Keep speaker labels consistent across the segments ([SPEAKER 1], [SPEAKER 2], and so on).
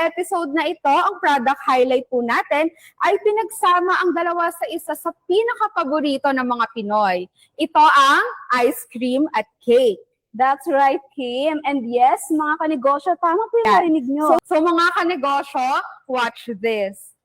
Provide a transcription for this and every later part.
[SPEAKER 1] episode na ito, ang product highlight po natin ay pinagsama ang dalawa sa isa sa pinaka-paborito ng mga Pinoy. Ito ang ice cream at cake.
[SPEAKER 2] That's right, Kim. And yes, mga kanegosyo, tama po yung narinig nyo.
[SPEAKER 1] So mga kanegosyo, watch this.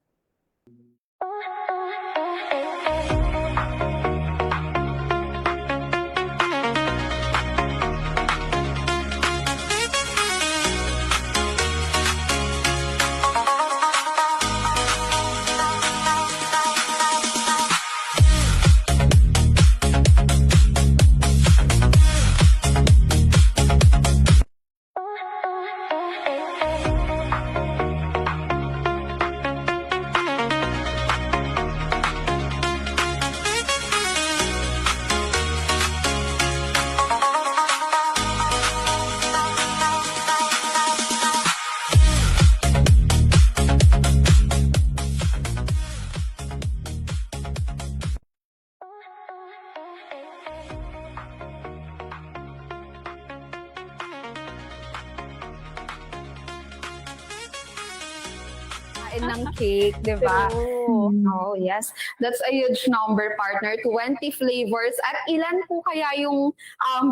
[SPEAKER 1] Ng cake, di ba? Oh, yes. That's a huge number, partner. 20 flavors. At ilan po kaya yung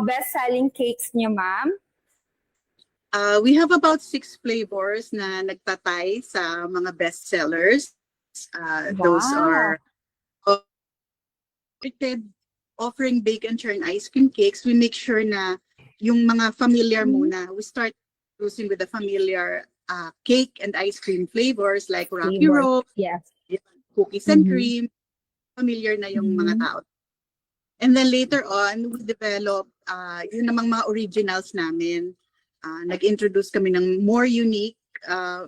[SPEAKER 1] best-selling cakes niyo, ma'am?
[SPEAKER 3] We have about 6 flavors na nagtatay sa mga best sellers. Those are offering bake and churn ice cream cakes. We make sure na yung mga familiar muna. We start using with the familiar cake and ice cream flavors like Rocky Road,
[SPEAKER 1] yes,
[SPEAKER 3] cookies and cream. Familiar na yung mga tao. And then later on, we develop yun namang mga originals namin. Nag-introduce kami ng more unique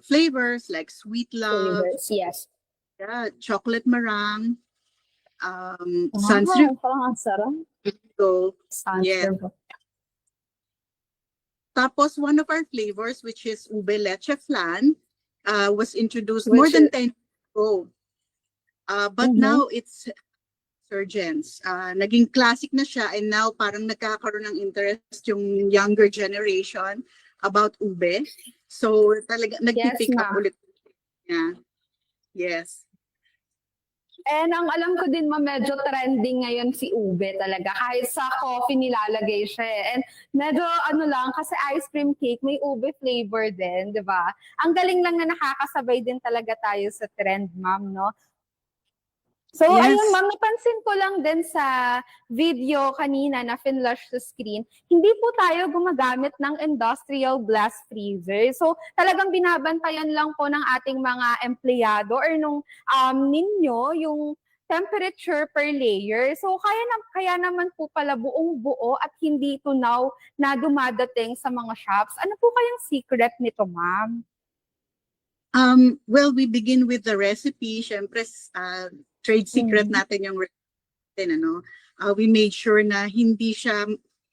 [SPEAKER 3] flavors like sweet love,
[SPEAKER 1] yes,
[SPEAKER 3] chocolate meringue,
[SPEAKER 2] Parang ang sarap.
[SPEAKER 3] yes. Tapos one of our flavors, which is ube leche flan, was introduced more than 10 years ago. But now it's resurgence. Naging classic na siya, and now parang nagkakaroon ng interest yung younger generation about ube. So talaga nagpipick up ulit niya. Yes.
[SPEAKER 1] And ang alam ko din, medyo trending ngayon si ube talaga. Kahit sa coffee nilalagay siya. And medyo lang, kasi ice cream cake, may ube flavor din, di ba? Ang galing lang na nakakasabay din talaga tayo sa trend, ma'am, no? So,
[SPEAKER 3] Yes.
[SPEAKER 1] ayun, ma'am, napansin ko lang din sa video kanina na finlash sa screen, hindi po tayo gumagamit ng industrial blast freezer. So, talagang binabantayan lang po ng ating mga empleyado or nung ninyo yung temperature per layer. So, kaya naman po pala buong buo at hindi tunaw na dumadating sa mga shops. Ano po kayang secret nito, ma'am?
[SPEAKER 3] Well, we begin with the recipe. Syempre, trade secret natin yung recipe, ano? We made sure na hindi siya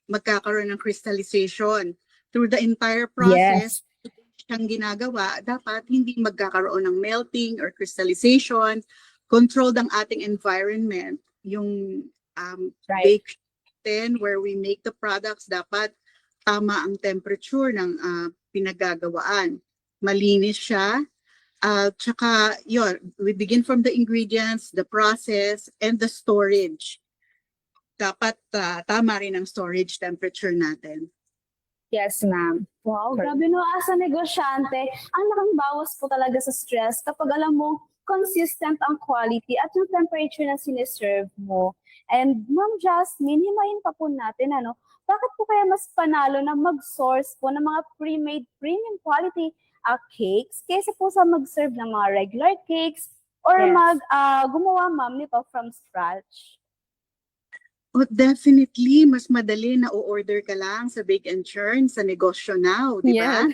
[SPEAKER 3] magkakaroon ng crystallization. Through the entire process, siyang ginagawa, dapat hindi magkakaroon ng melting or crystallization. Controlled ang ating environment. Yung bake natin, where we make the products, dapat tama ang temperature ng pinagagawaan. Malinis siya. Tsaka, yun, we begin from the ingredients, the process, and the storage. Dapat tama rin ang storage temperature natin.
[SPEAKER 1] Yes, ma'am.
[SPEAKER 2] Wow, grabe no, as a negosyante, ang laking bawas po talaga sa stress kapag alam mo consistent ang quality at yung temperature na siniserve mo. And Ma'am Jasmine, himayin pa po natin, bakit po kaya mas panalo na mag-source po ng mga pre-made premium quality cakes kaysa po sa mag-serve ng mga regular cakes or gumawa, ma'am, nito from scratch?
[SPEAKER 3] Oh, definitely, mas madali na o-order ka lang sa Bake and Churn, sa negosyo now, di ba?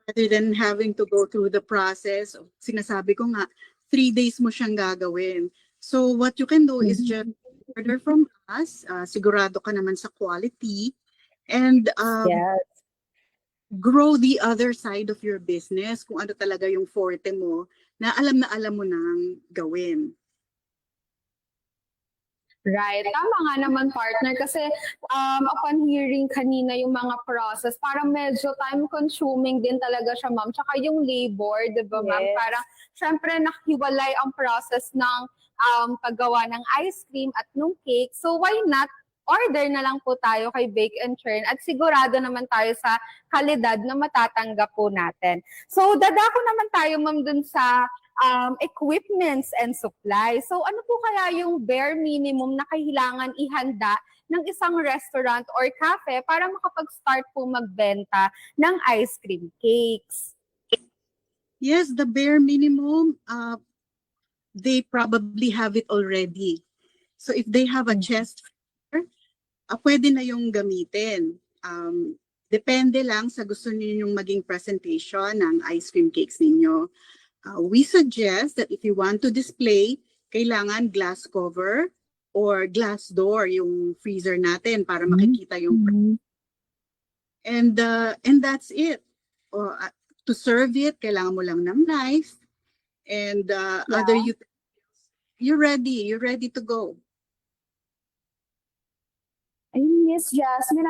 [SPEAKER 3] Rather than having to go through the process. Sinasabi ko nga, 3 days mo siyang gagawin. So what you can do is just order from us. Sigurado ka naman sa quality. And grow the other side of your business, kung ano talaga yung forte mo, na alam mo nang gawin.
[SPEAKER 1] Right. Tama nga naman, partner. Kasi upon hearing kanina yung mga process, parang medyo time-consuming din talaga siya, ma'am. Tsaka yung labor, di ba, ma'am?
[SPEAKER 2] Yes.
[SPEAKER 1] Parang, syempre, nakahiwalay ang process ng paggawa ng ice cream at nung cake. So, why not order na lang po tayo kay Bake and Churn at sigurado naman tayo sa kalidad na matatanggap po natin. So, dadako naman tayo, ma'am, dun sa equipments and supplies. So ano po kaya yung bare minimum na kailangan ihanda ng isang restaurant or cafe para makapag-start po magbenta ng ice cream cakes?
[SPEAKER 3] Yes, the bare minimum, they probably have it already. So if they have a chest freezer, pwede na yung gamitin. Depende lang sa gusto niyo yung maging presentation ng ice cream cakes ninyo. We suggest that if you want to display, kailangan glass cover or glass door yung freezer natin para makikita yung and that's it. To serve it, kailangan mo lang ng knife and other you're ready to go.
[SPEAKER 2] Ayun, Miss Jasmine,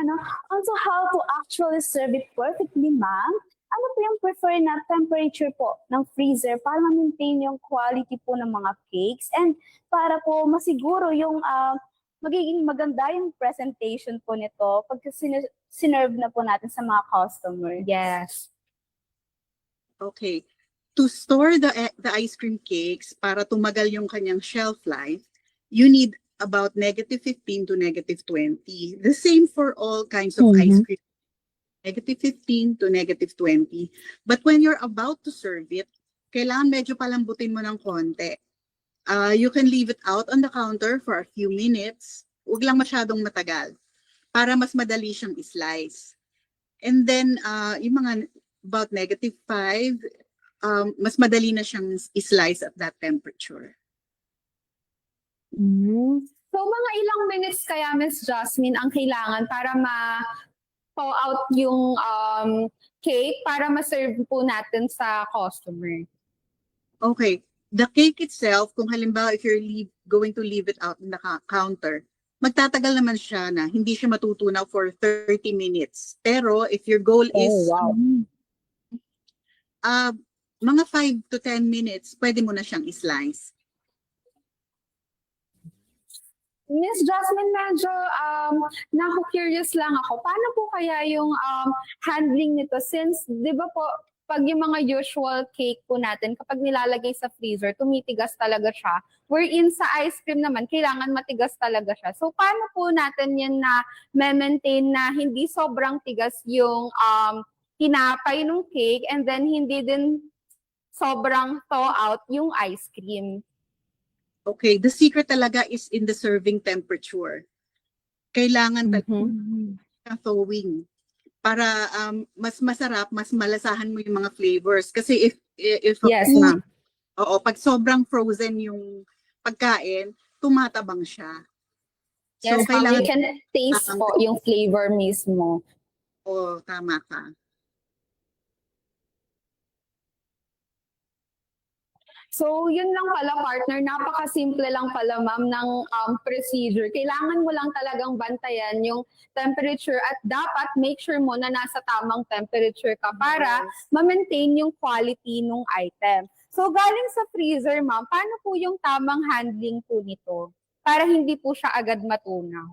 [SPEAKER 2] also how to actually serve it perfectly, ma'am? Ano po yung prefer na temperature po ng freezer para ma-maintain yung quality po ng mga cakes and para po masiguro yung magiging maganda yung presentation po nito pag sinerve na po natin sa mga customers.
[SPEAKER 1] Yes.
[SPEAKER 3] Okay. To store the ice cream cakes para tumagal yung kanyang shelf life, you need about -15 to -20. The same for all kinds of ice cream. -15 to -20. But when you're about to serve it, kailangan medyo palambutin mo ng konti. You can leave it out on the counter for a few minutes. Huwag lang masyadong matagal para mas madali siyang slice. And then, yung mga about -5, mas madali na siyang slice at that temperature.
[SPEAKER 1] So mga ilang minutes kaya, Miss Jasmine, ang kailangan para thaw out yung cake para ma-serve po natin sa customer?
[SPEAKER 3] Okay. The cake itself, kung halimbawa if you're going to leave it out on the counter, magtatagal naman siya na hindi siya matutunaw for 30 minutes. Pero if your goal is mga 5 to 10 minutes, pwede mo na siyang slice.
[SPEAKER 1] Miss Jasmine, medyo curious lang ako. Paano po kaya yung handling nito? Since, di ba po, pag yung mga usual cake po natin, kapag nilalagay sa freezer, tumitigas talaga siya. Wherein sa ice cream naman, kailangan matigas talaga siya. So, paano po natin yan na maintain na hindi sobrang tigas yung tinapay ng cake and then hindi din sobrang thaw out yung ice cream?
[SPEAKER 3] Okay, the secret talaga is in the serving temperature. Kailangan thawing para mas masarap, mas malasahan mo yung mga flavors. Kasi if pag sobrang frozen yung pagkain, tumatabang siya.
[SPEAKER 1] Yes,
[SPEAKER 3] so kailangan
[SPEAKER 1] you can taste po yung flavor mismo.
[SPEAKER 3] Tama ka.
[SPEAKER 1] So, yun lang pala, partner. Napaka-simple lang pala, ma'am, ng procedure. Kailangan mo lang talagang bantayan yung temperature at dapat make sure mo na nasa tamang temperature ka para ma-maintain yung quality ng item. So, galing sa freezer, ma'am, paano po yung tamang handling po nito para hindi po siya agad matunaw?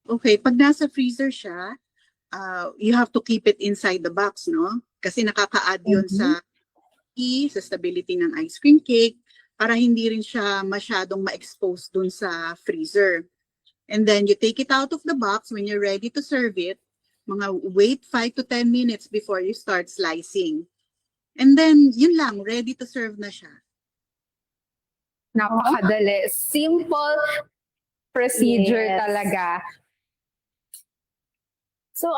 [SPEAKER 3] Okay, pag nasa freezer siya, you have to keep it inside the box, no? Kasi nakaka-add yun sa stability ng ice cream cake para hindi rin siya masyadong ma-expose dun sa freezer. And then you take it out of the box when you're ready to serve it. Wait 5 to 10 minutes before you start slicing. And then yun lang, ready to serve na siya.
[SPEAKER 1] Napakadali. Simple procedure talaga.
[SPEAKER 2] So,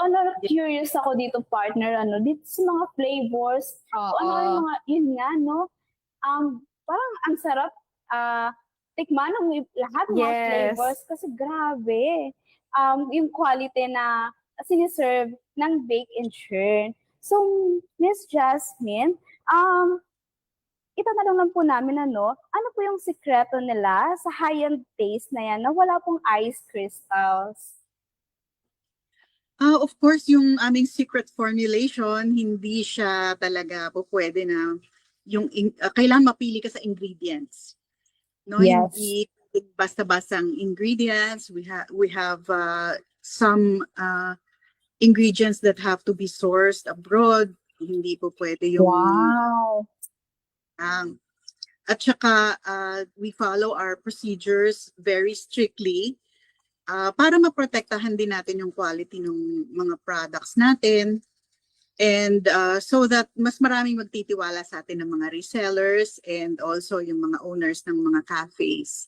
[SPEAKER 2] curious ako dito, partner, dito sa mga flavors. Yung mga, yun nga, no? Parang ang sarap tikman ng lahat ng mga flavors kasi grabe. Yung quality na siniserve ng Bake and Churn. So, Miss Jasmine, itatanong lang po namin ano po yung sikreto nila sa high-end taste na yan na wala pong ice crystals?
[SPEAKER 3] Of course, yung aming secret formulation, hindi siya talaga po pwede na kailangan mapili ka sa ingredients. No,
[SPEAKER 2] Yes.
[SPEAKER 3] hindi basta-bastang ingredients. We have some ingredients that have to be sourced abroad. Hindi po pwede yung
[SPEAKER 2] Wow.
[SPEAKER 3] at saka we follow our procedures very strictly para maprotektahan din natin yung quality ng mga products natin. And so that mas maraming magtitiwala sa atin ng mga resellers and also yung mga owners ng mga cafes.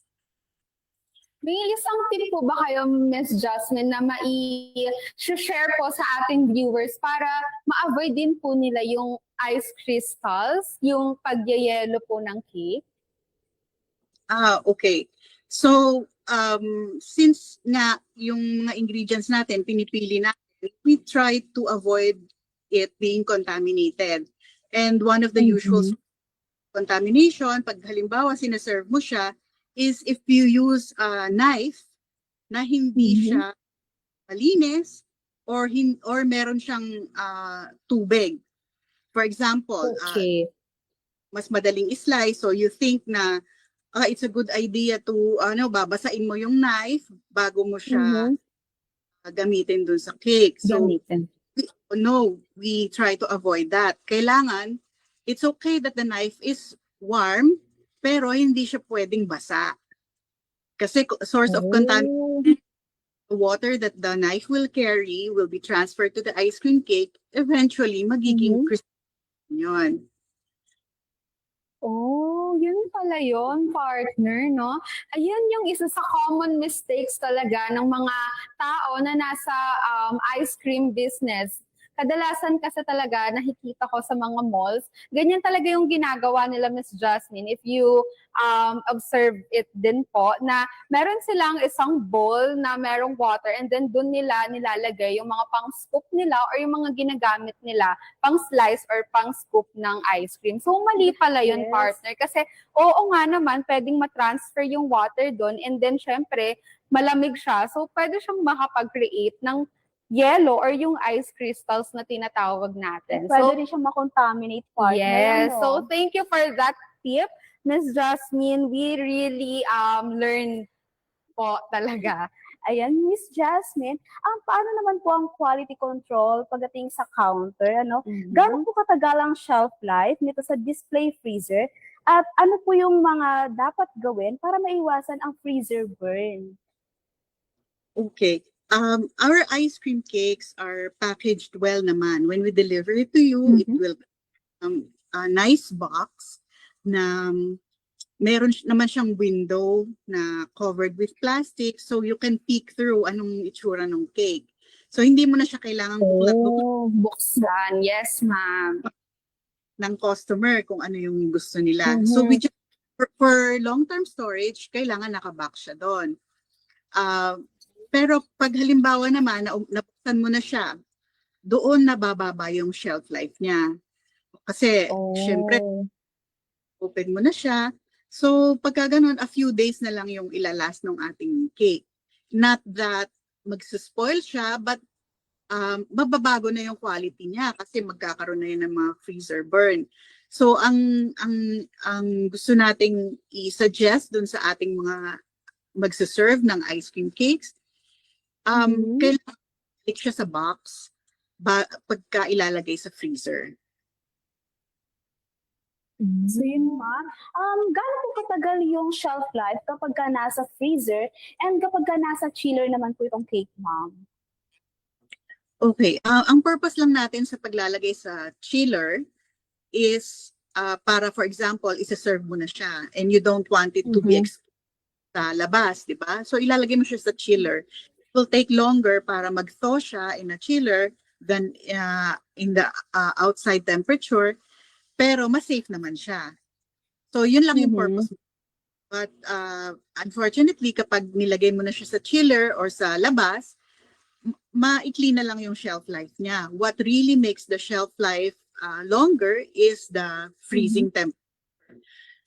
[SPEAKER 1] May isang tip po ba kayo, Ms. Jasmine, na mai-share po sa ating viewers para ma-avoid din po nila yung ice crystals, yung pagyayelo po ng cake?
[SPEAKER 3] Okay. So, since nga yung mga ingredients natin, pinipili natin, we try to avoid it being contaminated. And one of the usual contamination, pag halimbawa sinaserve mo siya, is if you use a knife na hindi siya malinis or meron siyang tubig. For example, mas madaling slice, so you think na it's a good idea to babasain mo yung knife bago mo siya gamitin dun sa cake. So we try to avoid that. Kailangan, it's okay that the knife is warm, pero hindi siya pwedeng basa. Kasi source of contamination, the water that the knife will carry will be transferred to the ice cream cake. Eventually, magiging crystal yun.
[SPEAKER 1] Oh, yun pala yun, partner, no? Ayun yung isa sa common mistakes talaga ng mga tao na nasa ice cream business. Kadalasan kasi talaga nakikita ko sa mga malls, ganyan talaga yung ginagawa nila, Miss Jasmine. If you observe it din po, na meron silang isang bowl na merong water and then dun nila nilalagay yung mga pang-scoop nila or yung mga ginagamit nila pang-slice or pang-scoop ng ice cream. So mali pala yun, partner. Kasi oo nga naman, pwedeng matransfer yung water dun and then syempre, malamig siya. So pwede siyang makapag-create ng yellow or yung ice crystals na tinatawag natin.
[SPEAKER 2] Pwede rin siya makontaminate, partner.
[SPEAKER 1] Yes. So thank you for that tip, Ms. Jasmine. We really learned po talaga.
[SPEAKER 2] Ayan, Miss Jasmine, paano naman po ang quality control pagdating sa counter? Gaano po katagal ang shelf life nito sa display freezer? At ano po yung mga dapat gawin para maiwasan ang freezer burn?
[SPEAKER 3] Okay. Our ice cream cakes are packaged well naman. When we deliver it to you, it will a nice box na meron naman siyang window na covered with plastic so you can peek through anong itsura ng cake. So hindi mo na siya kailangang
[SPEAKER 1] buksan. Yes, ma'am.
[SPEAKER 3] Ng customer kung ano yung gusto nila. So we just, for long-term storage, kailangan nakabox siya doon. Pero pag halimbawa naman, nabuksan mo na siya, doon nabababa yung shelf life niya. Kasi, syempre, open mo na siya. So, pagka ganun, a few days na lang yung ilalast ng ating cake. Not that magsispoil siya, but mababago na yung quality niya kasi magkakaroon na yun ng mga freezer burn. So, ang gusto nating i-suggest dun sa ating mga magsaserve ng ice cream cakes, kailangan balik siya sa box pagka ilalagay sa freezer.
[SPEAKER 2] So yun gaano po katagal yung shelf life kapag ka nasa freezer and kapag ka nasa chiller naman po itong cake, ma'am?
[SPEAKER 3] Okay, ang purpose lang natin sa paglalagay sa chiller is para, for example, isa-serve mo na siya and you don't want it to be exposed sa labas, di ba? So ilalagay mo siya sa chiller. It will take longer para mag-thaw siya in a chiller than in the outside temperature, pero mas safe naman siya. So yun lang yung purpose. But unfortunately, kapag nilagay mo na siya sa chiller or sa labas, maikli na lang yung shelf life niya. What really makes the shelf life longer is the freezing temperature.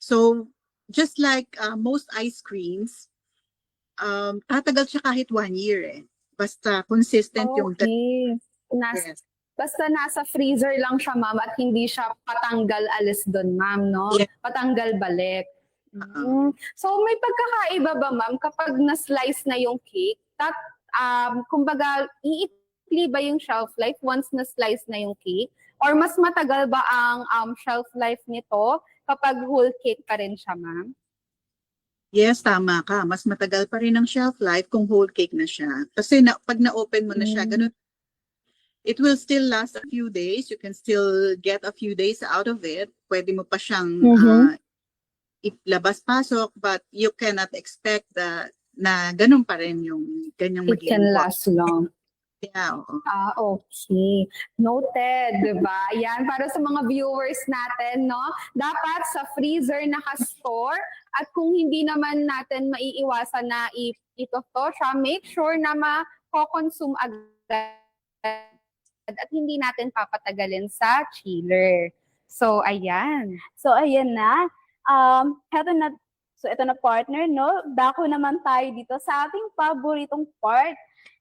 [SPEAKER 3] So, just like most ice creams, tatagal siya kahit 1 year eh. Basta consistent yung
[SPEAKER 1] Okay.
[SPEAKER 3] yes.
[SPEAKER 1] Basta nasa freezer lang siya, ma'am, at hindi siya patanggal alis doon, ma'am, no?
[SPEAKER 3] Yes.
[SPEAKER 1] Patanggal balik.
[SPEAKER 3] Oo.
[SPEAKER 1] So, may pagkakaiba ba, ma'am, kapag na-slice na yung cake? Kumbaga, iikli ba yung shelf life once na-slice na yung cake? Or mas matagal ba ang shelf life nito kapag whole cake pa rin siya, ma'am?
[SPEAKER 3] Yes, tama ka. Mas matagal pa rin ang shelf life kung whole cake na siya. Kasi pag na-open mo na siya, ganun, it will still last a few days. You can still get a few days out of it. Pwede mo pa siyang ilabas-pasok, but you cannot expect na ganun pa rin yung ganyang
[SPEAKER 1] It can
[SPEAKER 3] magiging
[SPEAKER 1] last long.
[SPEAKER 3] Yeah, oo.
[SPEAKER 1] Okay. Noted, di ba? Yan, para sa mga viewers natin, no? Dapat sa freezer nakastore at kung hindi naman natin maiiwasan na ito siya, make sure na ma-consume agad at hindi natin papatagalin sa chiller. So, ayan.
[SPEAKER 2] So, ayan na. Heto na. So, ito na partner, no? Dako naman tayo dito sa ating paboritong part.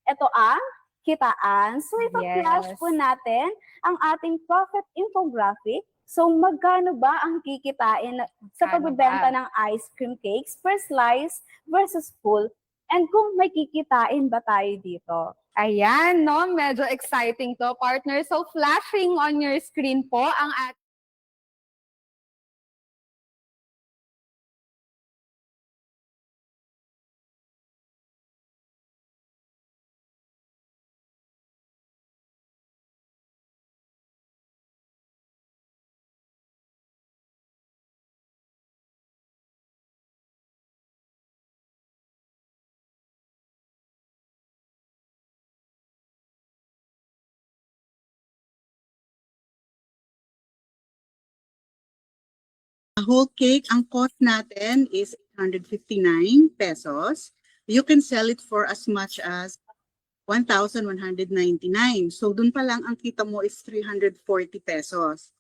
[SPEAKER 2] Ito ang kitaan. So, ipa-flash po natin ang ating profit infographic. So, magkano ba ang kikitain sa pagbebenta ng ice cream cakes per slice versus full? And kung may kikitain ba tayo dito?
[SPEAKER 1] Ayan, no? Medyo exciting to, partner. So, flashing on your screen po ang
[SPEAKER 3] A whole cake, ang cost natin is 859 pesos. You can sell it for as much as 1,199. So, dun pa lang ang kita mo is 340 pesos.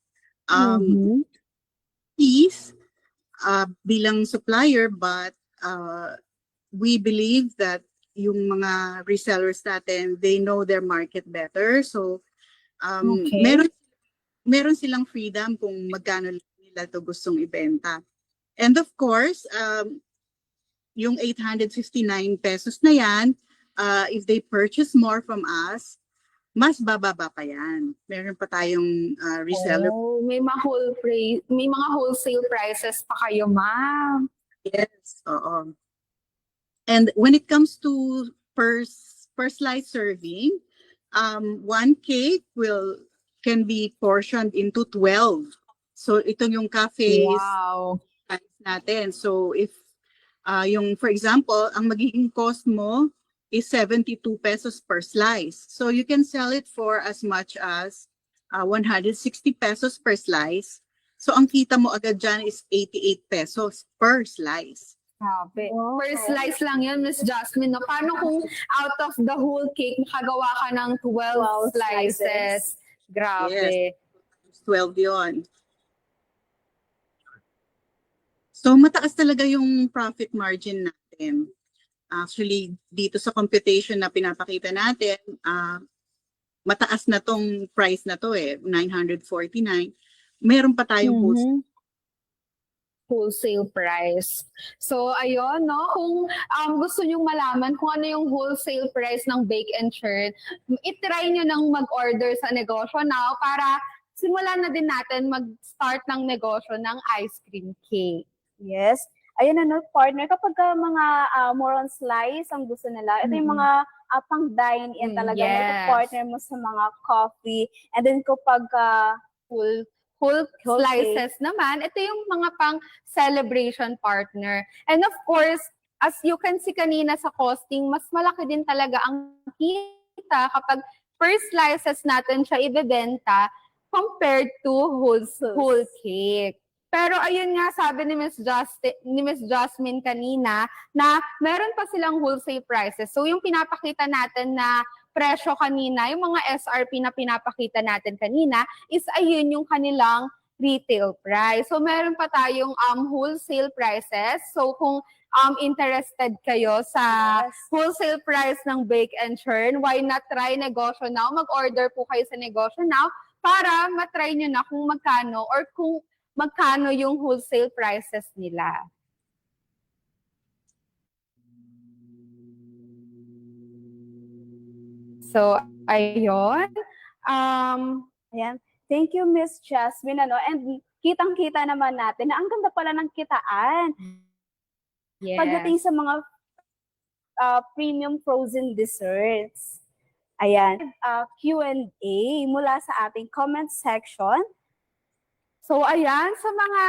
[SPEAKER 3] Fees bilang supplier, but we believe that yung mga resellers natin, they know their market better. So, meron silang freedom kung magkano nila to gustong ibenta. And of course, yung 859 pesos na yan, if they purchase more from us, mas bababa pa yan. Meron pa tayong reseller.
[SPEAKER 1] Oh, may mga wholesale prices pa kayo, ma'am.
[SPEAKER 3] Yes, oo. And when it comes to per slice serving, one cake can be portioned into 12. So ito yung cafes natin. So if for example, ang magiging cost mo is 72 pesos per slice. So you can sell it for as much as 160 pesos per slice. So ang kita mo agad dyan is 88 pesos per slice.
[SPEAKER 1] Grabe. Per slice lang yun, Miss Jasmine. No? Paano kung out of the whole cake, makagawa ka ng 12 slices? Grabe.
[SPEAKER 3] Yes. 12 yun. So mataas talaga yung profit margin natin. Actually, dito sa computation na pinapakita natin, mataas na tong price na to 949. Meron pa tayong
[SPEAKER 1] wholesale price. So, ayun, no? Kung gusto nyong malaman kung ano yung wholesale price ng Bake and Churn, itry nyo nang mag-order sa negosyo now para simulan na din natin mag-start ng negosyo ng ice cream cake.
[SPEAKER 2] Yes. Ayun na, partner, kapag mga more on slice ang gusto nila, ito yung mga pang dine-in talaga.
[SPEAKER 1] Yes.
[SPEAKER 2] Ito partner mo sa mga coffee. And then kapag
[SPEAKER 1] full slices naman, ito yung mga pang celebration partner. And of course, as you can see kanina sa costing, mas malaki din talaga ang kita kapag per slices natin siya ibebenta compared to whole cake. Pero ayun nga, sabi ni Miss Jasmine kanina, na meron pa silang wholesale prices. So yung pinapakita natin na presyo kanina, yung mga SRP na pinapakita natin kanina, is ayun yung kanilang retail price. So meron pa tayong wholesale prices. So kung interested kayo sa
[SPEAKER 2] Yes.
[SPEAKER 1] wholesale price ng Bake and Churn, why not try Negosyo Now? Mag-order po kayo sa Negosyo Now para matry nyo na kung magkano or kung magkano yung wholesale prices nila. So, ayun.
[SPEAKER 2] Ayan. Thank you, Miss Jasmine. And kitang-kita naman natin na ang ganda pala ng kitaan
[SPEAKER 1] Yes.
[SPEAKER 2] pagdating sa mga premium frozen desserts. Ayan. Q&A mula sa ating comment section.
[SPEAKER 1] So, ayan, sa mga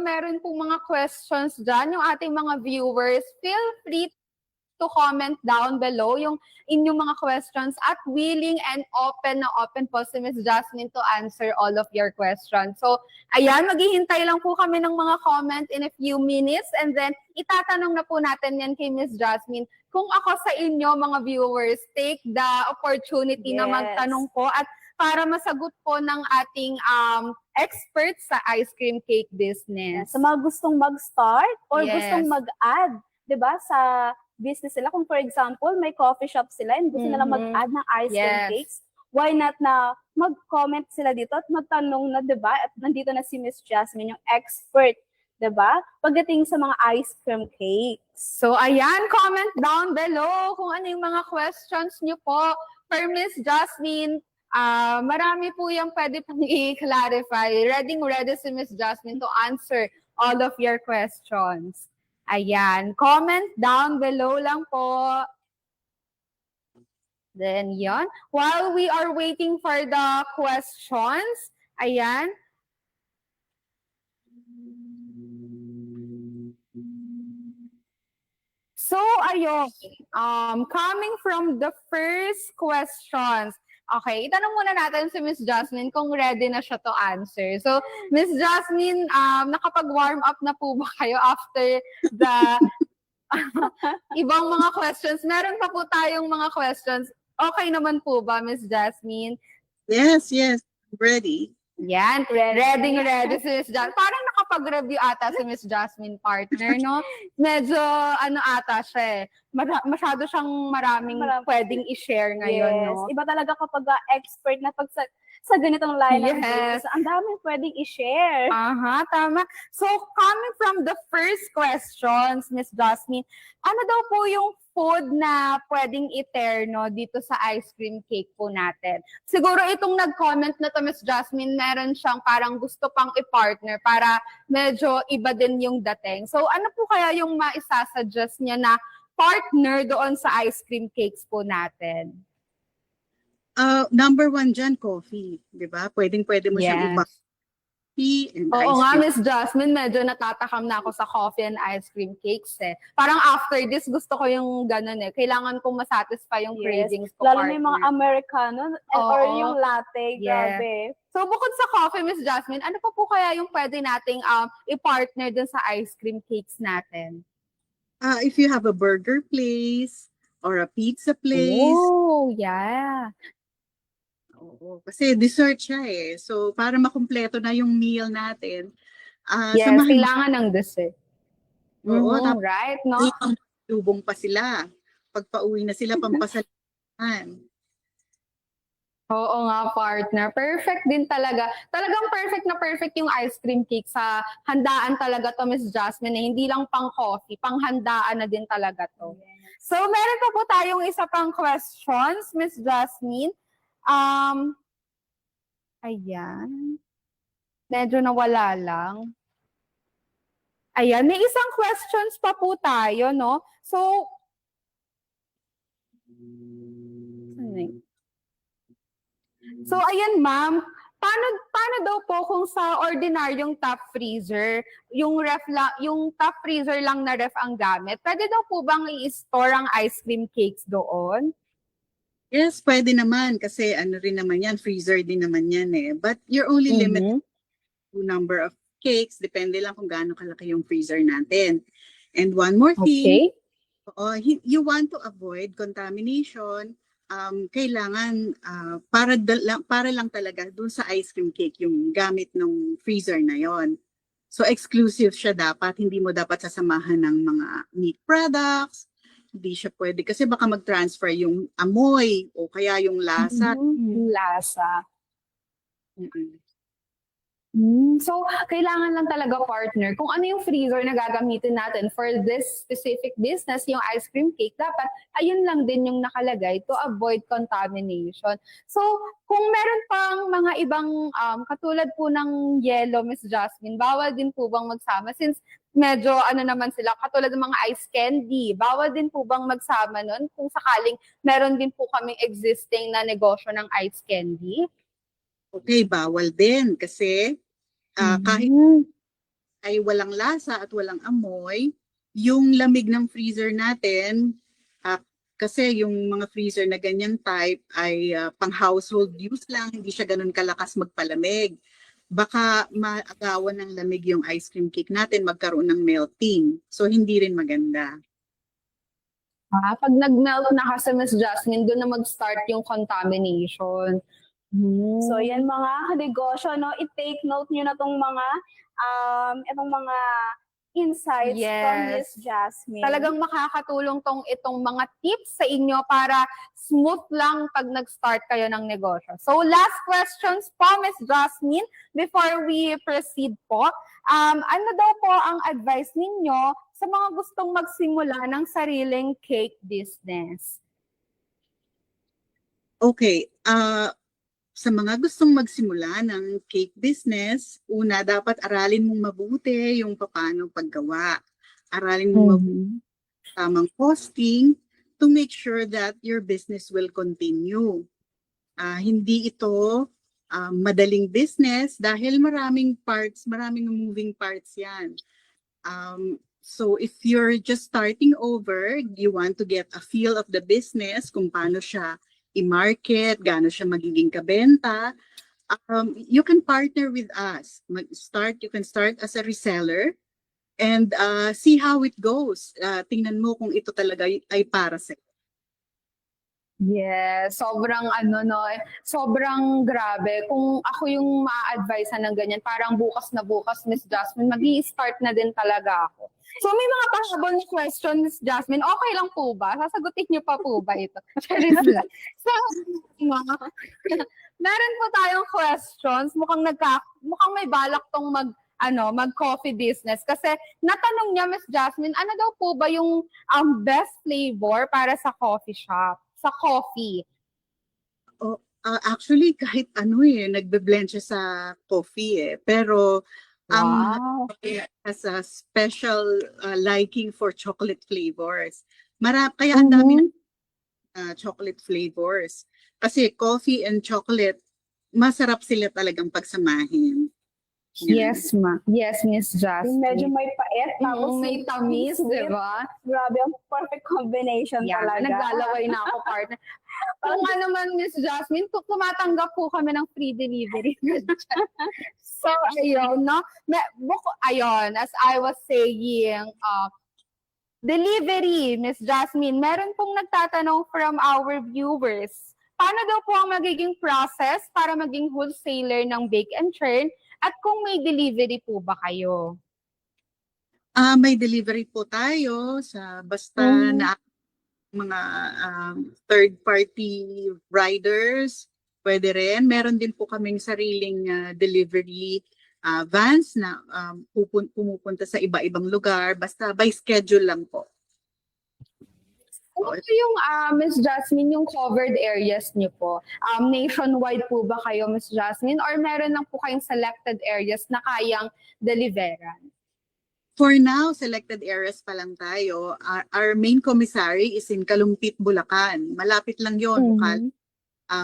[SPEAKER 1] meron pong mga questions dyan, yung ating mga viewers, feel free to comment down below yung inyong mga questions at willing and open po si Ms. Jasmine to answer all of your questions. So, ayan, maghihintay lang po kami ng mga comment in a few minutes and then itatanong na po natin yan kay Ms. Jasmine. Kung ako sa inyo, mga viewers, take the opportunity na
[SPEAKER 2] Yes.
[SPEAKER 1] magtanong po at para masagot po ng ating experts sa ice cream cake business.
[SPEAKER 2] Sa mga gustong mag-start or
[SPEAKER 1] Yes.
[SPEAKER 2] gustong mag-add, 'di ba, sa business nila. Kung for example, may coffee shop sila and gusto nilang mag-add ng ice cream
[SPEAKER 1] Yes.
[SPEAKER 2] cakes, why not na mag-comment sila dito at magtanong na, 'di ba? At nandito na si Miss Jasmine, yung expert, 'di ba? Pagdating sa mga ice cream cakes.
[SPEAKER 1] So, ayan, comment down below kung ano yung mga questions nyo po for Miss Jasmine. Marami po yung pwede pang i-clarify. Ready si Miss Jasmine to answer all of your questions. Ayan, comment down below lang po. Then, yon. While we are waiting for the questions, ayan. So, ayun, coming from the first questions, okay, itanong muna natin si Miss Jasmine kung ready na siya to answer. So, Miss Jasmine, nakapag-warm up na po ba kayo after the ibang mga questions? Meron pa po tayong mga questions. Okay naman po ba, Miss Jasmine?
[SPEAKER 3] Yes, ready.
[SPEAKER 1] Yan, ready si Miss Jasmine. Parang nakapag-review ata si Miss Jasmine, partner, no? Medyo, ata siya eh. Masyado siyang maraming pwedeng i-share ngayon,
[SPEAKER 2] Yes.
[SPEAKER 1] no?
[SPEAKER 2] Iba talaga kapag expert na pag sa ganitong line of
[SPEAKER 1] Yes.
[SPEAKER 2] business. Ang daming pwedeng i-share.
[SPEAKER 1] Aha, tama. So, coming from the first questions, Miss Jasmine, ano daw po yung food na pwedeng iterno dito sa ice cream cake po natin? Siguro itong nag-comment na to, Miss Jasmine, meron siyang parang gusto pang i-partner para medyo iba din yung dating. So, ano po kaya yung maisasuggest niya na partner doon sa ice cream cakes po natin?
[SPEAKER 3] Number one dyan, coffee. Di ba? Pwede mo siyang ipa coffee and
[SPEAKER 1] Oo
[SPEAKER 3] ice
[SPEAKER 1] nga,
[SPEAKER 3] cream.
[SPEAKER 1] Miss Jasmine, medyo natatakam na ako sa coffee and ice cream cakes eh. Parang after this, gusto ko yung ganun eh. Kailangan kong masatisfy yung cravings ko,
[SPEAKER 2] Lalo na yung mga
[SPEAKER 1] partner.
[SPEAKER 2] Americano or
[SPEAKER 1] Oo.
[SPEAKER 2] yung latte.
[SPEAKER 1] Yes.
[SPEAKER 2] Grabe.
[SPEAKER 1] So, bukod sa coffee, Miss Jasmine, ano pa po kaya yung pwede nating i-partner dun sa ice cream cakes natin?
[SPEAKER 3] If you have a burger place or a pizza place.
[SPEAKER 1] Oh, yeah.
[SPEAKER 3] Oo, kasi dessert siya eh. So, para makumpleto na yung meal natin,
[SPEAKER 1] Yes,
[SPEAKER 3] samahan
[SPEAKER 1] kailangan ng dessert.
[SPEAKER 3] Oo,
[SPEAKER 1] Mhm, right, no?
[SPEAKER 3] lubong pa sila. Pag pauwi na sila, pampasalaman.
[SPEAKER 1] Oo nga, partner. Perfect din talaga. Talagang perfect yung ice cream cake sa handaan talaga to, Miss Jasmine. Hindi lang pang coffee, pang handaan na din talaga to. So, meron pa po tayong isa pang questions, Miss Jasmine. Ayan. Medyo nawala lang. Ayan, may isang questions pa po tayo, no? So, ayan ma'am, paano daw po kung sa ordinaryong top freezer, yung top freezer lang na ref ang gamit, pwede daw po bang i-store ang ice cream cakes doon?
[SPEAKER 3] Yes, pwede naman kasi ano rin naman yan, freezer din naman yan eh. But you're only limited to number of cakes, depende lang kung gaano kalaki yung freezer natin. And one more thing,
[SPEAKER 1] Okay.
[SPEAKER 3] you want to avoid contamination kailangan para lang talaga dun sa ice cream cake yung gamit ng freezer na yon. So exclusive siya dapat, hindi mo dapat sasamahan ng mga meat products. Hindi siya pwede kasi baka mag-transfer yung amoy o kaya yung lasa.
[SPEAKER 2] Yung lasa.
[SPEAKER 3] Mm-mm.
[SPEAKER 2] So, kailangan lang talaga partner. Kung ano yung freezer na gagamitin natin for this specific business, yung ice cream cake, dapat ayun lang din yung nakalagay to avoid contamination. So, kung meron pang mga ibang katulad po ng yellow, Miss Jasmine, bawal din po bang magsama since medyo ano naman sila, katulad ng mga ice candy, bawal din po bang magsama nun kung sakaling meron din po kaming existing na negosyo ng ice candy?
[SPEAKER 3] Okay, bawal din kasi kahit ay walang lasa at walang amoy, yung lamig ng freezer natin, kasi yung mga freezer na ganyang type ay pang household use lang, hindi siya ganun kalakas magpalamig. Baka maagawan ng lamig yung ice cream cake natin, magkaroon ng melting. So hindi rin maganda.
[SPEAKER 2] Pag nag-melt na kasi, Miss Jasmine, doon na mag-start yung contamination. So, yan mga negosyo, no? I-take note nyo na itong mga insights from Miss Jasmine.
[SPEAKER 1] Talagang makakatulong itong mga tips sa inyo para smooth lang pag nag-start kayo ng negosyo. So, last questions po, Miss Jasmine, before we proceed po. Ano daw po ang advice ninyo sa mga gustong magsimula ng sariling cake business?
[SPEAKER 3] Okay, sa mga gustong magsimula ng cake business, una, dapat aralin mong mabuti yung paano paggawa. Aralin mong mabuti tamang costing to make sure that your business will continue. Hindi ito madaling business dahil maraming moving parts yan. So if you're just starting over, you want to get a feel of the business, kung paano siya i-market, gaano siya magiging kabenta, you can partner with us. You can start as a reseller and see how it goes. Tingnan mo kung ito talaga ay para sa iyo.
[SPEAKER 2] Yes, sobrang sobrang grabe. Kung ako yung ma-advise ng ganyan, parang bukas na bukas, Miss Jasmine, mag-i-start na din talaga ako. So may mga pahabol na question, Miss Jasmine, okay lang po ba? Sasagutin niyo pa po ba ito? So, meron po tayong questions. Mukhang may balak tong mag-coffee business. Kasi natanong niya, Miss Jasmine, ano daw po ba yung best flavor para sa coffee shop? Sa coffee.
[SPEAKER 3] Actually, kahit nagbe-blend siya sa coffee Pero has a special liking for chocolate flavors. Kaya ang dami chocolate flavors. Kasi coffee and chocolate, masarap sila talagang pagsamahin.
[SPEAKER 2] Yes, Yes, Miss Jasmine.
[SPEAKER 1] Medyo may pait,
[SPEAKER 2] tapos may tamis, di ba?
[SPEAKER 1] Grabe, ang perfect combination talaga.
[SPEAKER 2] Naglalaway na ako, partner. Kung ano man, Miss Jasmine, tumatanggap po kami ng free delivery. So, ayun, no? Ayun, as I was saying, delivery, Miss Jasmine, meron pong nagtatanong from our viewers. Paano daw po ang magiging process para maging wholesaler ng Bake and Churn? At kung may delivery po ba kayo?
[SPEAKER 3] May delivery po tayo sa basta na mga third-party riders. Pwede rin. Meron din po kaming sariling delivery vans na pumupunta sa iba-ibang lugar. Basta by schedule lang po.
[SPEAKER 2] Ano po yung, Miss Jasmine, yung covered areas niyo po? Nationwide po ba kayo, Miss Jasmine? Or meron lang po kayong selected areas na kayang deliveran?
[SPEAKER 3] For now, selected areas pa lang tayo. Our main commissary is in Kalumpit, Bulacan. Malapit lang yun,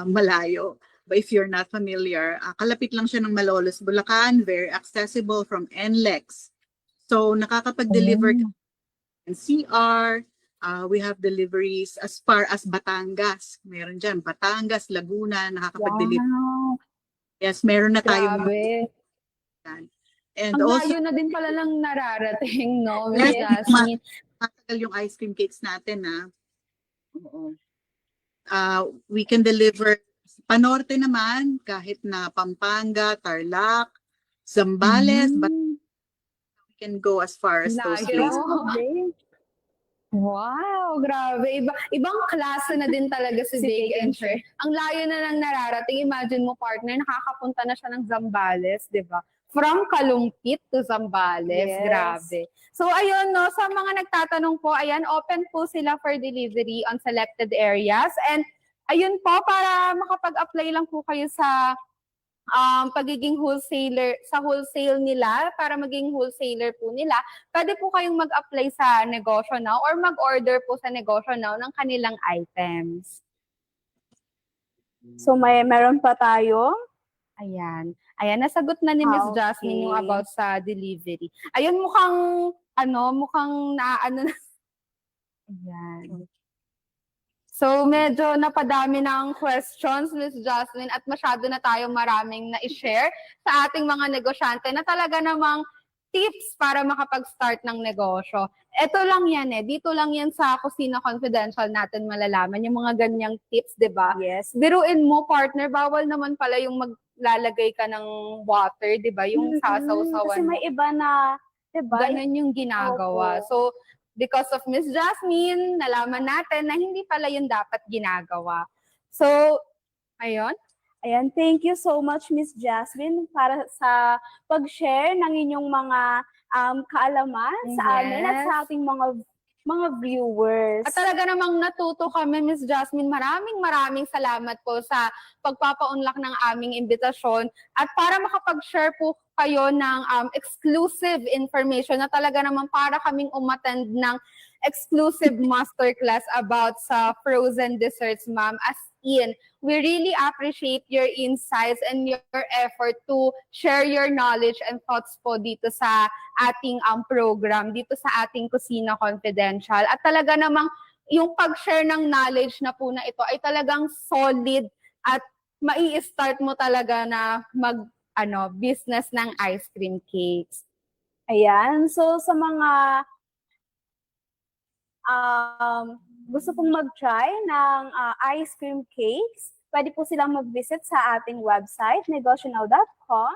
[SPEAKER 3] malayo. But if you're not familiar, kalapit lang siya ng Malolos, Bulacan, very accessible from NLEX. So, nakakapag-deliver ng CR. We have deliveries as far as Batangas. Meron dyan, Batangas, Laguna, nakakapag-deliver.
[SPEAKER 2] Wow.
[SPEAKER 3] Yes, meron na tayo.
[SPEAKER 2] Grabe.
[SPEAKER 3] And
[SPEAKER 2] Ang
[SPEAKER 3] also,
[SPEAKER 2] layo na din pala lang nararating, no, Miss
[SPEAKER 3] yes,
[SPEAKER 2] Jasmine?
[SPEAKER 3] matagal yung ice cream cakes natin, Oo. We can deliver Panorte naman, kahit na Pampanga, Tarlac, Zambales, but we can go as far as those
[SPEAKER 1] Layo.
[SPEAKER 3] places.
[SPEAKER 1] Wow, grabe. Ibang klase na din talaga si Bake and Share. Ang layo na lang nararating. Imagine mo, partner, nakakapunta na siya ng Zambales, di ba? From Kalumpit to Zambales.
[SPEAKER 2] Yes.
[SPEAKER 1] Grabe. So, ayun, no, sa mga nagtatanong po, ayan, open po sila for delivery on selected areas. And, ayun po, para makapag-apply lang po kayo sa pagiging wholesaler, sa wholesale nila, para maging wholesaler po nila, pwede po kayong mag-apply sa Negosyo Now or mag-order po sa Negosyo Now ng kanilang items.
[SPEAKER 2] So meron pa tayo.
[SPEAKER 1] Ayan. Ayan, nasagot na ni Miss
[SPEAKER 2] Okay.
[SPEAKER 1] Jasmine yung about sa delivery. Ayun, mukhang na. Ayan. So, medyo napadami ng questions, Miss Jasmine, at masyado na tayong maraming na-share sa ating mga negosyante na talaga namang tips para makapag-start ng negosyo. Ito lang yan dito lang yan sa Kusina Confidential natin malalaman yung mga ganyang tips, di ba?
[SPEAKER 2] Yes.
[SPEAKER 1] Biruin mo, partner, bawal naman pala yung maglalagay ka ng water, di ba? Yung
[SPEAKER 2] Kasi
[SPEAKER 1] sasawsawan.
[SPEAKER 2] may iba na, diba?
[SPEAKER 1] Ganun yung ginagawa.
[SPEAKER 2] Opo.
[SPEAKER 1] So, because of Miss Jasmine, nalaman natin na hindi pala yun dapat ginagawa. So, ayun.
[SPEAKER 2] Ayan, thank you so much, Miss Jasmine, para sa pag-share ng inyong mga kaalaman sa amin at
[SPEAKER 1] Yes.
[SPEAKER 2] sa ating mga viewers.
[SPEAKER 1] At talaga namang natuto kami, Miss Jasmine. Maraming salamat po sa pagpapaunlak ng aming imbitasyon at para makapag-share po kayo ng exclusive information na talaga naman para kaming umattend ng exclusive masterclass about sa frozen desserts, ma'am. As in, we really appreciate your insights and your effort to share your knowledge and thoughts po dito sa ating program, dito sa ating Kusina Confidential. At talaga namang yung pag-share ng knowledge na po na ito ay talagang solid at mai-start mo talaga na business ng ice cream cakes.
[SPEAKER 2] Ayan, so sa mga gusto pong mag-try ng ice cream cakes, pwede po silang mag-visit sa ating website, negosyonow.com.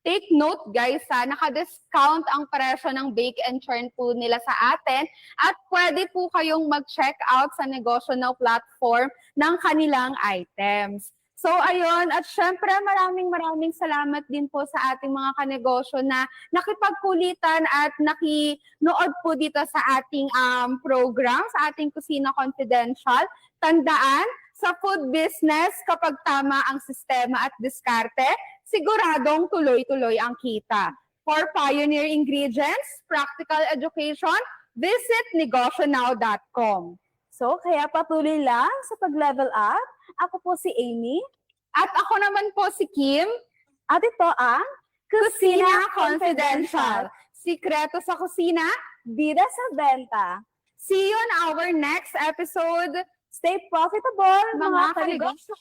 [SPEAKER 1] Take note guys, naka-discount ang presyo ng Bake and Churn po nila sa atin at pwede po kayong mag-check out sa Negosyo Now platform ng kanilang items. So ayun, at syempre maraming salamat din po sa ating mga kanegosyo na nakipagkulitan at nakinood po dito sa ating program, sa ating Kusina Confidential. Tandaan, sa food business, kapag tama ang sistema at diskarte, siguradong tuloy-tuloy ang kita. For pioneer ingredients, practical education, visit negosyonow.com.
[SPEAKER 2] So, kaya patuloy lang sa pag-level up. Ako po si Amy.
[SPEAKER 1] At ako naman po si Kim,
[SPEAKER 2] At ito ang
[SPEAKER 1] Kusina Confidential. Sikreto sa kusina.
[SPEAKER 2] Bida sa Benta.
[SPEAKER 1] See you on our next episode,
[SPEAKER 2] Stay profitable,
[SPEAKER 1] mga
[SPEAKER 2] kanegosyo.
[SPEAKER 1] kanegosyo.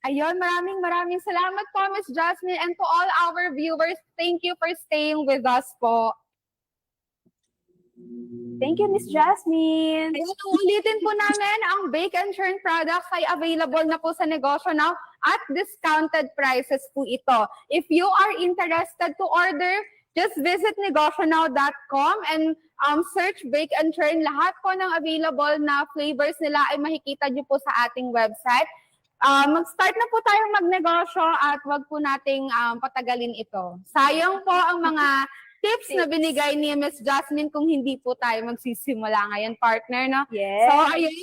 [SPEAKER 1] Ayun, maraming salamat po, Miss Jasmine, and to all our viewers, thank you for staying with us po.
[SPEAKER 2] Thank you, Miss Jasmine.
[SPEAKER 1] Ayun, ulitin po namin, ang Bake and Churn products ay available na po sa Negosyo Now at discounted prices po ito. If you are interested to order, just visit negosyonow.com and search Bake and Churn. Lahat po ng available na flavors nila ay makikita nyo po sa ating website. Mag-start na po tayong magnegosyo at wag po nating patagalin ito. Sayang po ang mga tips na binigay ni Miss Jasmine kung hindi po tayo magsisimula ngayon, partner, no?
[SPEAKER 2] Yes.
[SPEAKER 1] So, ayun,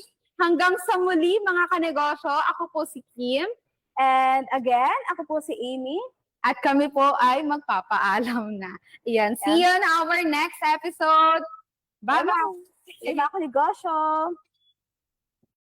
[SPEAKER 1] hanggang sa muli, mga kanegosyo, ako po si Kim.
[SPEAKER 2] And again, ako po si Amy.
[SPEAKER 1] At kami po ay magpapaalam na. Ayan, see you on our next episode. Bye-bye!
[SPEAKER 2] Iba ako negosyo.